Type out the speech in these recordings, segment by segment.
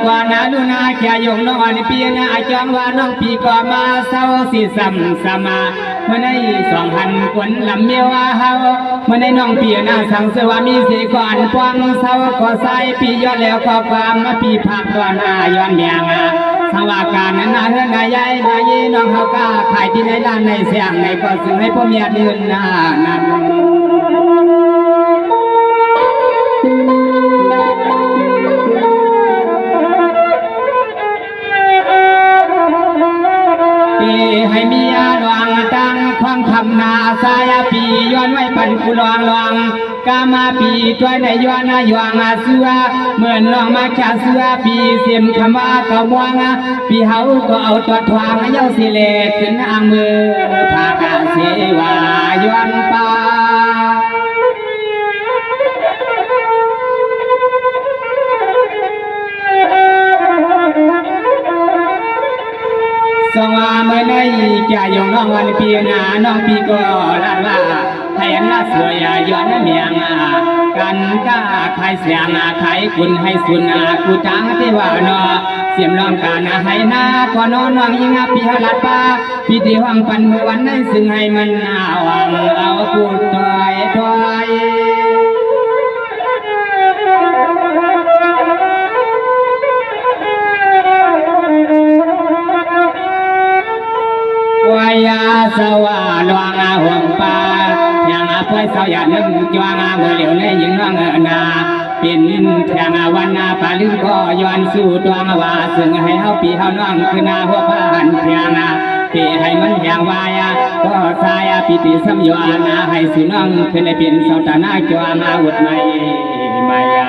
กว่านาดูนาแค่ยงน้องอันปีนาจังว่าน้องปีก็มาเศร้าสิซ้ำสมาเมื่อใน2,000คนลำเมียวเฮาเมื่อในน้องปีนาสั่งเสวามีสีก่อนปวงเศร้าก็ใส่ปีย้อนแล้วก็ความมาปีผักตัวหน้าย้อนเมียงสังวาการนั้นนาเฮือนนายใหญ่นายน้องเฮาก้าขายที่ในร้านในเสียงในก็ซึ่งให้พ่อเมียเดินหน้านั้นให้มีอาดวงตั้งความคำนาสายปีย้อนไว้ปันกุลองลองกามาปีตัวในย้อนยวงเสือเหมือนน้องมาแค่เสือปีเสียมคำว่าก็ม่วงปีเฮาก็เอาตัวทวางเย้าสิเลขึ้นอ่างมือพากาเสวาย้อนป่าสว่าเมื่อในจะยงน้องวันปีนาน้องปีก็ละละให้อันละสวยย้อนเมียงกันก้าใครเสียงใครคุณให้สุนกูจังที่ว่าเนาะเสียมลองการให้นาขอนอนน้องยิงปีหลัดป้าปีที่ห้องปันเมื่อวันนั้นซึ่งให้มันหวังเอาพูดถอยวายาสวาลวงห่วงป่าอย่างเพื่อสาวอย่านึกจวงเมื่อเหลียวในยิงน้องนาเป็นแทงวันนาปาลึกก็ย้อนสู่ดวงว่าซึ่งให้เฮาปีเฮาน้องคือนาหัวผ่านเพียงปีให้มันอย่างวายก็สายปีติสัมยวนให้สุน้องคือในเป็นสาวตาหน้าจวงอาวุธไม่มายา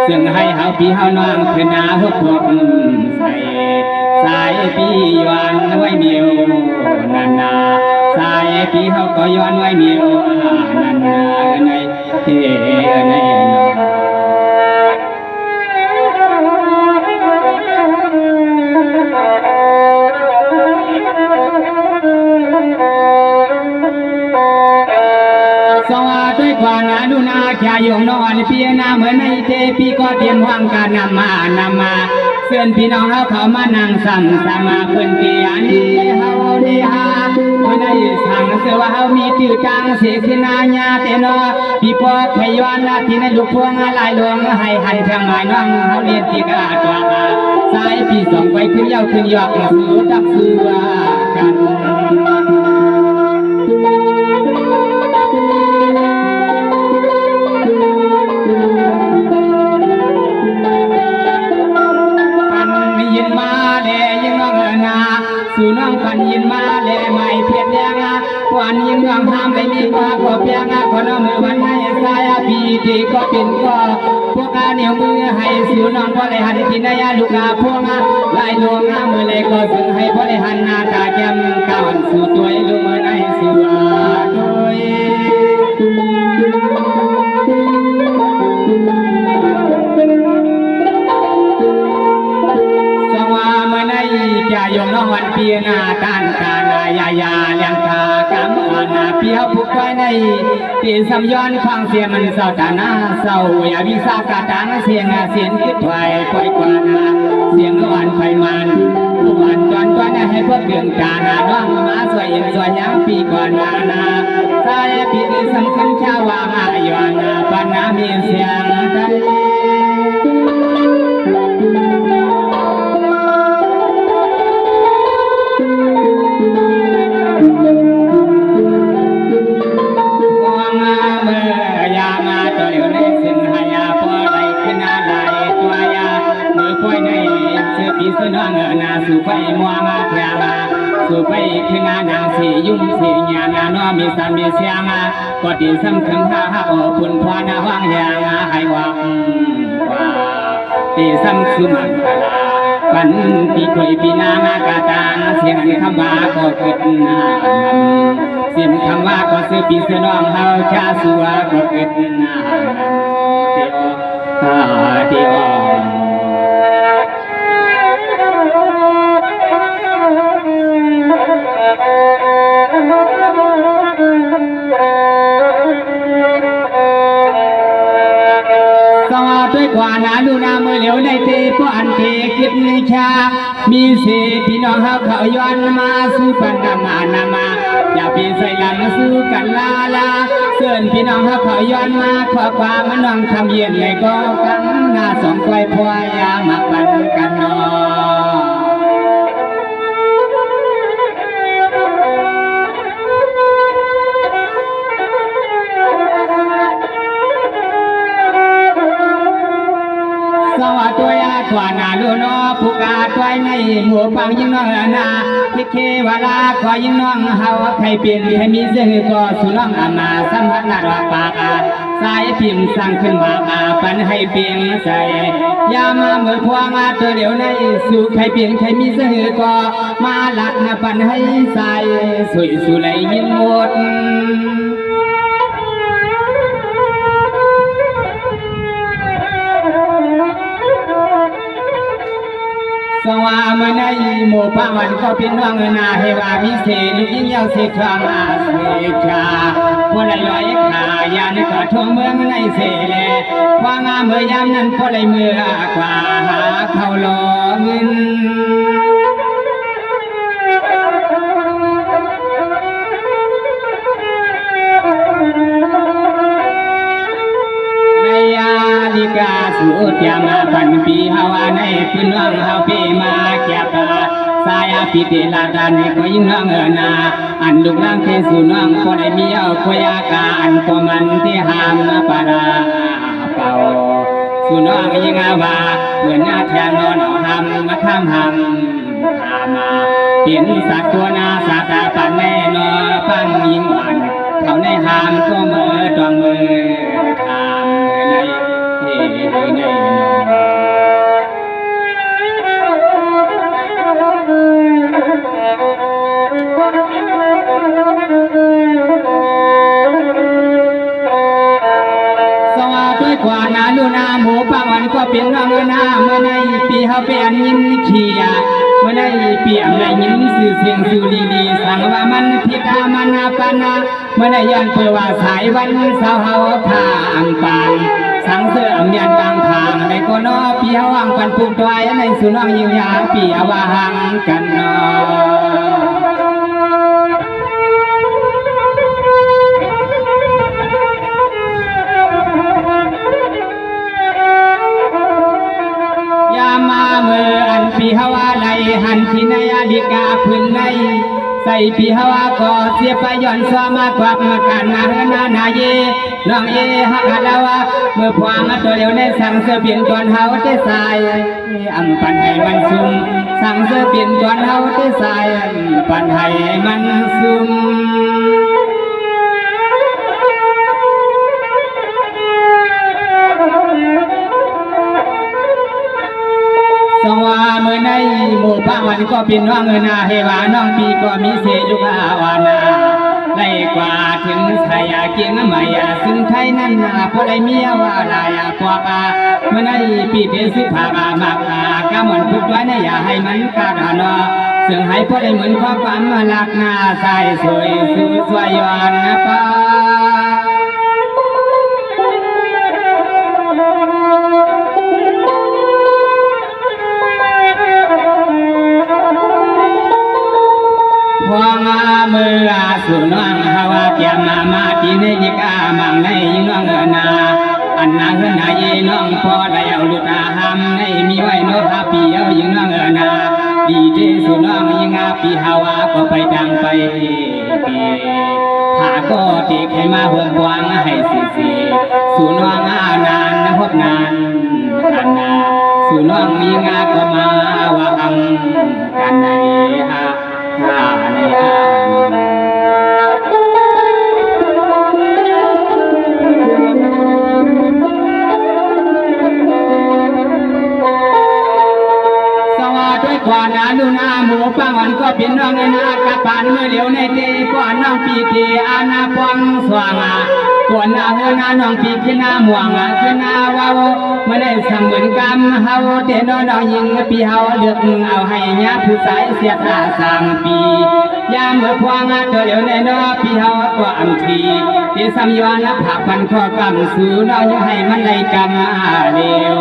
ซึ่งให้เฮาปีเฮาน้องคือนาหัวพวกใส่สายปีย้อนไว้เมียวนันนาสายปีเขาก็ย้อนไว้เมียวนันนาในในสวัสดีกว่านาดูนาแค่ยงนอนเพียนาเหมือนในเทปีก็เตรียมวางการนำมาเพื่อนพี่น้องเขามานั่งสั่งสมาเพื่อนเตียนี้เฮาดีฮาเมื่อได้สั่งเสือว่าเฮามีจื่อจางเสียขึ้นนาญาเตนอพี่ปอกให้ย้อนที่ในลูกพวงลายหลวงให้หันทางหมายน้องเฮาเรียนที่กาตัวสายพี่ส่งไปขึ้นเย้าขึ้นยอกสู่ดักสู่กันสู่น้องปันยินมาแลไม่เพียรแดงวันยิงเมืองห้ามไม่มีกว่าขอเพียงขอน้องมือวันให้สายปีที่ก็เป็นก็พวกเหนียวมือให้สู่น้องพ่อเลยหันที่นายลูกพวงลายดวงมือเลยก็ซึ่งให้พ่อเลยหันหน้าตาแก้มก้าวสู่ตัวลูกมือในสู่ด้วยจะยงน้องวันเปียนาการกานายายาเลี้ยงกากำนาเปียวผู้ไว้ในตีสัมย้อนฟังเสียมันเศร้าตาหน้าเศร้าอย่าวิสากาตังเสียงคิดถอยปล่อยกว่าเสียงวันไฟมันผู้วันจอนตัวให้พวกเดืองจานาน้องมาสวยสวยยังปีก่อนนาสายปีที่สำคัญชาวามาอยู่นาปนามีเสียงใจสู่ไปมัวมาเพียงสู่ไปคืองานนางสียุ่งสีญาณน้อมีสันมีเสียงก็ตีสำคัญข้าโอ้คุณพ่อนาว่างยางให้หวังว่าตีสำสุมันกลาปันปีคุยปีนางกาตางเสียงคำว่าก็เกิดนาเสียงคำว่าก็ซื้อปีเสน้องเฮาชาสัวก็เกิดนาเดียวด้วยกว่านาดูนาเมื่อเห ลียวในเตปอันเทคิดนิชามีเสพี่น้องเขาย้อนมาสู่ปันนามาอย่าพี่ใส่หลังสู่กันลาเสื่อนพี่น้องเขาย้อนมาขอความมันน้องทำเย็นเลยก็กังหน้าสองควายพวายามาปันกันนอสวัสดีขวานาลูนอผู้กาตัวในหมู่ปังยิ่งน้องนาพิเควลาขอยิ่งน้องเฮาใครเปลี่ยนให้มีเสื้อก็สุน้องอามาสัมผัสนาดปากสายพิมพ์สั่งขึ้นมาปันให้เปลี่ยนใส่ยามาเมื่อพวงตัวเดียวในสู่ใครเปลี่ยนใครมีเสื้อก็มาลักนะปันให้ใส่สวยสุไหลยินหมดสว่าเมื่อในหมู่ป้าวันก็เป็นน้องนาเฮวามิเศษลูกยิ่งยาวเสกทองอาเสกชาผู้ใดลอยขายานก็ทั่วเมืองในเสเลว่างามเมื่อยามนั้นผู้ใดเมื่อกว่าหาเขาลอเงินลิกาสุดยามาพันปีฮาวาในพื้นน้องเฮาเปมาแก่ปาสายปิเตลาดานก็ยิ่งน้องนาอันลูกล่างเทสุน้องก็ได้มีเอาพยากาอันพอมันที่หามปาราเป่าสุน้องยิ่งอาวาเหมือนหน้าแทนนอนหำมาข้ามหำขามาเปลี่ยนสัตว์ตัวนาสัตว์ปันแน่นอปังยิ่งหวานเขาในหามก็เมื่อตวงมือทามในในสวัสดีกว่านาลูนาหมูปังวันก็เป็นน้องนาเมื่อในปีเขาเป็นยินเขียเมื่อในปีอะไรยินสื่อเสียงสู่ดีสั่งว่ามันพิธามันปานาเมื่อในยันเปิดว่าสายวันเสาร์เขาผ่าอังปานสังเสริมยันต่างทางในก็นอปีหวังปันปุ่มตัวในสุน้องยิวยาปีอวาหังกันนอเมื่ออันปีฮาวาไหลหันที่ในอดีกาพื้นในใส่ปีฮาวาก็เสียไปย้อนสวมากว่าการนาเฮนาเยน้องเอฮักลาวาเมื่อพวงตัวเดียวในสั่งเสือเปลี่ยนตอนเฮาเตสายอัมปันให้มันซุ่มสั่งเสือเปลี่ยนตอนเฮาเตสายปันให้มันซุ่มสว่าเมื่อในหมู่ป้าวันก็เป็นน้องนาเฮวาน้องปีก็มีเศษลูกอาวานาไล่กว่าถึงสายเกียงไม่ซึ่งไทยนั้นพอได้เมียว่าลายกว่าเมื่อในปีเทศิภามากก็เหมือนทุกตัวในอย่าให้มันกาดานอซึ่งให้พอได้เหมือนข้อความลักนาใส่สวยสู้สวยย้อนป้าพวงเมื่อสุน้องฮาวาเกียมาที่ในยิกามังในยิ่งน้องนาอันนาเฮนาเยน้องพอได้เอาลูกอาหามในมีไว้น้องฮาปีเอายิ่งน้องนาดีเจสุน้องยิ่งอาปีฮาวาก็ไปดังไปปีหาก็ตีให้มาห่วงหวังให้สีสุน้องนานนะพบนานอันนาสุน้องยิ่งอาก็มาว่าอังกันในฮะในสวัสดีกว่านาลูนาหมูปังวันก็เป็นน้องนากระปานเมื่อเหลียวในเตก่อนน้องปีเตอานาปองสว่างก่อนนาเฮนาน้องปีขึ้นนาหม่วงขึ้นนาวาวไม่ได้สั่งเหมือนกันเฮาเตนน้องยิงปีเฮาเลือกเอาให้ญาผู้สายเสียท่าสั่งปียามเมื่อพวงตัวเหลียวในน้อปีเฮาก็อังทีที่สัมยวนผักพันข้อกำสูน้องให้มันได้กำเดียว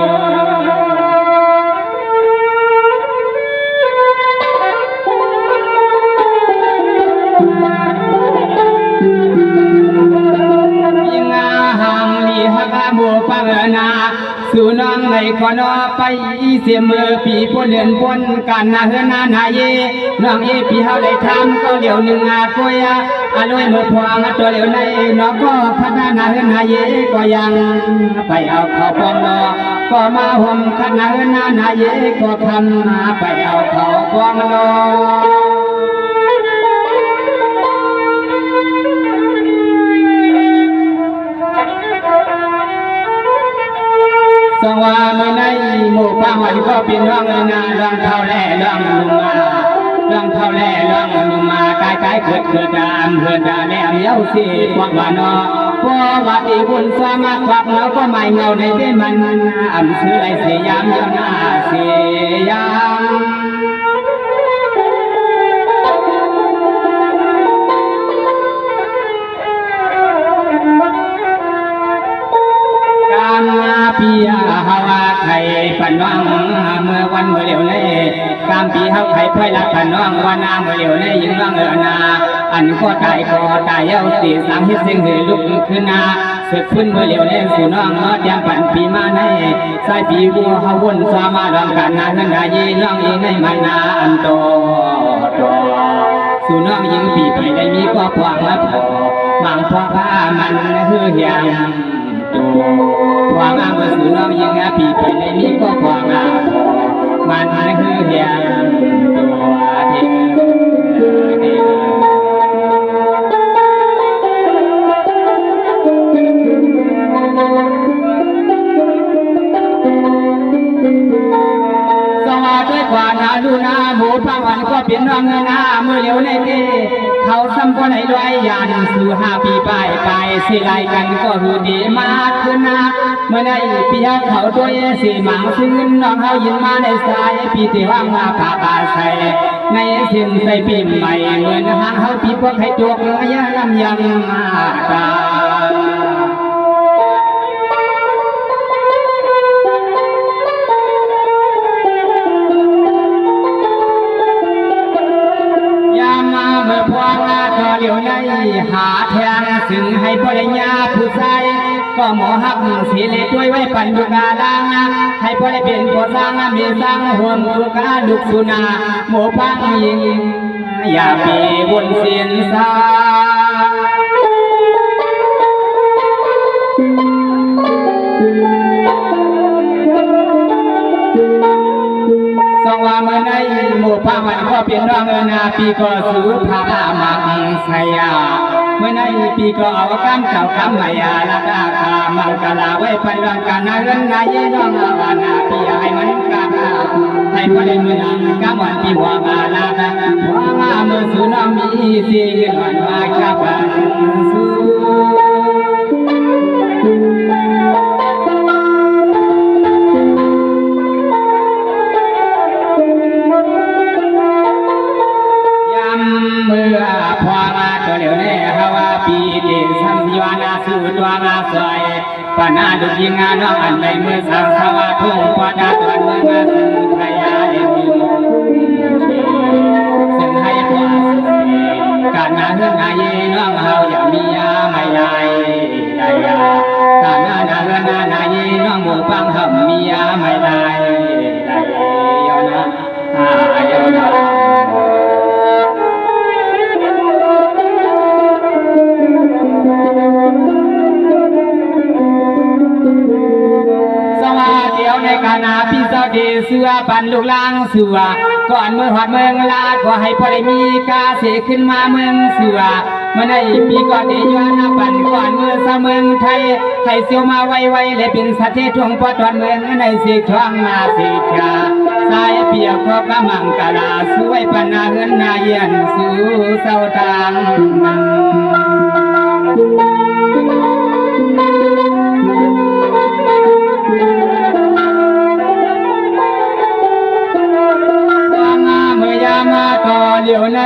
ก็นอไปเสียมือปีปนเดือนปนกันนาเฮือนนาเยน้องเอปีเฮาได้ทำก็เหลียวหนึ่งกวยอร่อยมือพวงตัวเหลียวในน้องก็พัฒนาเฮือนนาเยก็ยังไปเอาเขาปองนอก็มาห่มคณะเฮือนนาเยก็คำมาไปเอาเขาปองนอสว่าไม่ในหมู่ป้าวันก็เป็นร่องนาร่องเท่าแร่ร่องลุงมาร่องเท่าแร่ร่องลุงมากายกายเกิดดามเกิดดาแนมเย้าสีพวกวานอพอวัดอีบุญสามาควักแล้วก็ไม่เงาในเต้มันอ่ำซื้อไรเสียยามเจ้าหน้าเสียยามปีเฮาไข่ปันน้องเมื่อวันเมื่อเร็วนี้กามปีเฮาไข่ไฟลักปันน้องวันนาเมื่อเร็วนี้ยิ่งร้องนาอันก็ตายเย้าตีสังหิสิ่งหือลุกขึ้นนาสึกขึ้นเมื่อเร็วนี้สู่น้องนอดยามปันปีมาในสายปีบัวเฮาวนสามาดองกันนาเงินดายีน้องยิงให้มันนาอันโตสู่น้องยิงปีไปได้มีก็พวงละพอมังพ่อผ้ามันฮือเฮียงตัวงามเมื่อสู่น้องยิงปีไปในนี้ก็ความงามมันคือเฮียงตัวทิ้งสวัสดีกว่านาดูนาหมูพังวันก็เป็นน้องเงินนาเมื่อเร็วในเต้เขาซ้ำก็ไหนด้วยยันสู่5 ปีไปสิไลกันก็หูดีมากขึ้นนะเมื่อในปีเขาด้วยสีหมังซึ่งน้องเขายินมาในสายปีที่ว่างมาป่าป่าใส่ในสิ้นใส่ปีใหม่เหมือนหางเขาปีพวกให้จวกระยะลำยังมาตายามมาเมื่อพวงก็เหลียวในหาแทงซึ่งให้ภรรยาผู้ชายก็หมอหักสีเล็ดด้วยไว้ปันยุกาลังให้พ่อได้เป็นผู้สร้างมีสร้างห่วงลูกาลูกสุนาหมู่ปังยิงอย่าปีบุญเสียนสาสว่าเมื่อในหมู่พามันก็เป็นน้องนาปีก็สูพามังสยาเมื่อในปีก็เอากำเก่ากำมายาละดาคามังกลาไว้พันรังกันนาเรื่องนายน้องวานาปีให้มันกันให้พอได้มือนังกำวันปีหัวมาลาดาหัวมาเมื่อสูน้องมีสิ่งหวานมาขับสูเมื่อพอมาตัวเหลียวเนี่ยฮาวาปีเดสัมยานาสู่ตัวนาสวยปนาดุยิงาน้องอันใดเมื่อสังสวะทุ่งปนาตัวเมื่อมาสู่พยาเดมิซึ่งให้พวสุสีการนาเฮือนนาเยน้องเฮาอย่ามียาไม่ลายได้ยาการนาเฮือนนาเยน้องหมู่ปังหำมียาไม่ลายได้ยานะยานะในขณะพี่สาวเดเสือปันลูกลางเสือก่อนเมื่อหอดเมืองลาดก็ให้พอได้มีกาเสขึ้นมาเมืองเสือเมื่อในปีก่อนเดียวนาปันก่อนเมื่อสเมืองไทยให้เสียวมาไวๆและเป็นสัตย์ทวงปอดเมืองในสีช่องนาสีชาสายเปียกพอกำมังกะลาสวยปนาเงินนาเย็นสู่เศร้าทางมาต่อเหลียวใน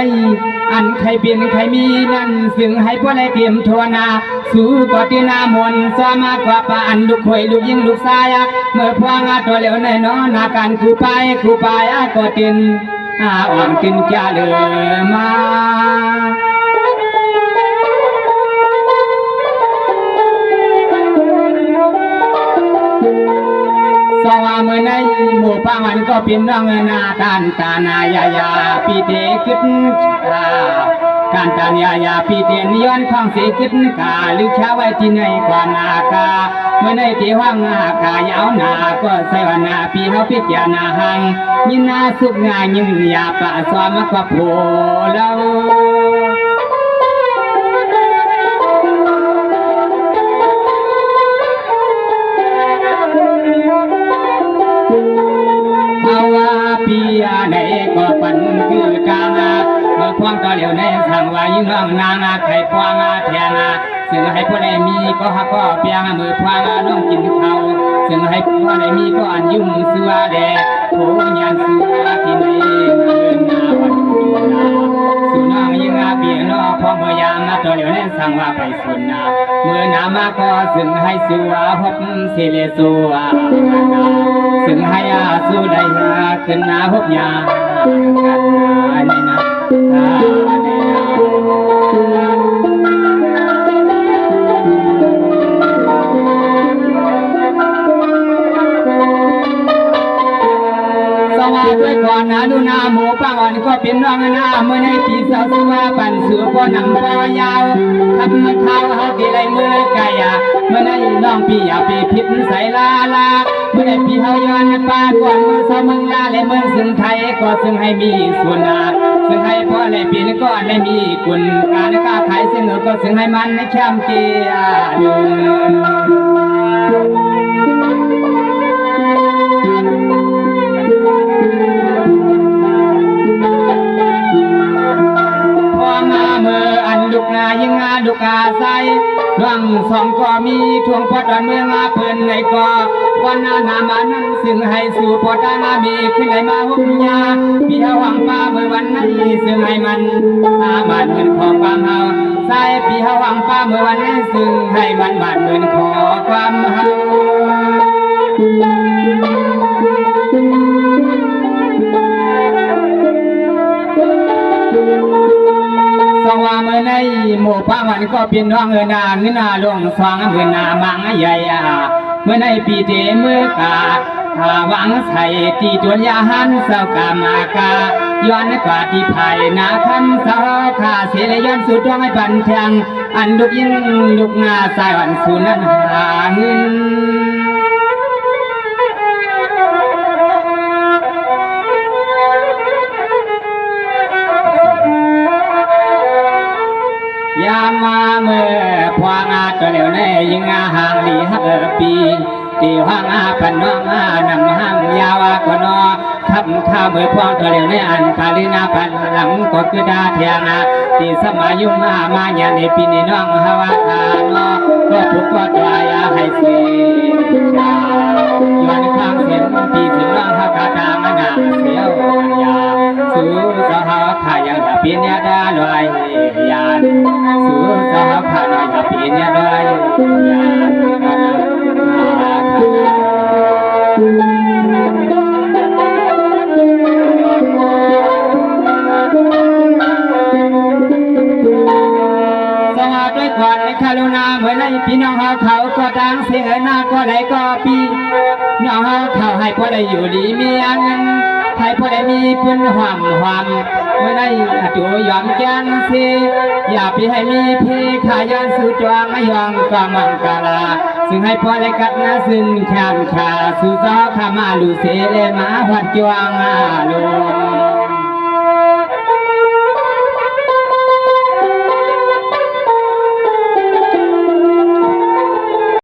อันใครเป็นใครมีนั่นซึ่งให้พวกได้เตรียมทวนาสู่กอตินามนสามากว่าป่าอันลูกข่อยลูกยิงลูกชายเมื่อพวงต่อเหลียวในน้อนาการคู่ไปกอตินอ่อนกินจะเดือมาส ว่าเมื่อในหมู่ป้ามันก็เป็นน้องนาตานตานายายาปีเตกึศการตานยาปีเตียนย้อนของสีกึศกาลึกเช้าไว้ที่ในความอากาเมื่อในที่ว่างอากายาวนาก็ใส่วันนาปีเฮาพิจารณาหังยินนาสุขงายินยาปะสวามกว่าโพเราปีไหนก็ปันคือกางเมื่อพวงต่อเหลียวในสั่งว่ายิ่งร้องนางไข่พวงแทงซึ่งให้ผู้ใดมีก็หักก็เปียงมือพวงน้องกินเขาซึ่งให้ผู้ใดมีก็อันยุ่งเสือแดดผู้ยันเสือที่ไหนเงินนาวันดูนาสุน้องยิ่งเปียนอพอเมื่อยามต่อเหลียวในสั่งว่าไปสุนนาเมื่อนามาก็ซึ่งให้สัวหบเสเลสัวซึ่งให้สู้ได้ขึ้นนาหบยากันในนาด้วยก่อนนะดูนาหมูป้าอ่อนก็เป็นน้องนาเมื่อในปีสาวสัวปั่นเสือป้อนหนังปอยาวทำเท้าเฮาตีไรมือไก่เมื่อในน้องปีอย่าปีพิษใส่ลาเมื่อในปีเฮาย้อนป้าก่อนมือสาวเมืองลาและเมืองซึ่งไทยก็ซึ่งให้มีส่วนนาซึ่งให้พ่อและปีนก็ได้มีกุลการค้าขายซึ่งก็ซึ่งให้มันในแคมเกียลูกนายิ่งลูกาใสร่างสองก็มีทวงพอดอนเมืองเพิ่นในก็วันนามานั้นซึ่งให้สู่พอดานามีขึ้นไหลมาหุ่มยาพี่หวังป้าเมื่อวันนั้นซึ่งให้มันบาดเงินขอความเฮาใส่พี่หวังป้าเมื่อวันนั้นซึ่งให้มันบาดเงินขอความเฮาสว่าเมื่อในหมู่ป้ามันก็เป็นน้องนาเงินนาลงสว่างเงินนามังใหญ่เมื่อในปีเตเมื่อกาหวังใส่ตีตัวยาหันเศร้ากามากาย้อนกว่าที่ภายนาคำเศร้าขาเสียย้อนสุดร้องให้บันเทิงอันลูกยิ่งลูกงาสายวันสุนันหาเงินยามมาเมื่อพวงตัวเหลวในยิงห่างลีปีตีห้างปันน้องนำห้างยาวก็นอคำข้าวเมื่อพวงตัวเหลวในอันปาลินาปันหลังก็คือดาเทียงตีสมัยยุ่งมาญาในปีนี้น้องฮาวาทานอก็ถูกก็ตัวยาให้เสียย้อนข้างเสียงปีสิน้องฮากาตามนาเสียวยาสู่สหขายังจะปีนี้ได้ลอยยานสู่สหขาหน่อยจะปีนี้ได้ยานด้วยก่อนในคารุณาเมื่อในพี่น้องเขาก็ต่างเสียหน้าก็ไหลก็ปีน้องเขาให้พ่อได้อยู่ดีมีเงินให้พ่อได้มีพื้นหวามเมื่อในตัวยอมแกนเสียอย่าไปให้มีพี่ขายานสุดจวงไม่ยอมก็มังกาลาซึ่งให้พ่อได้กัดนาซึ่งแขนขาสู่ซ้อขามาลูเสเลมาหัดจวงลม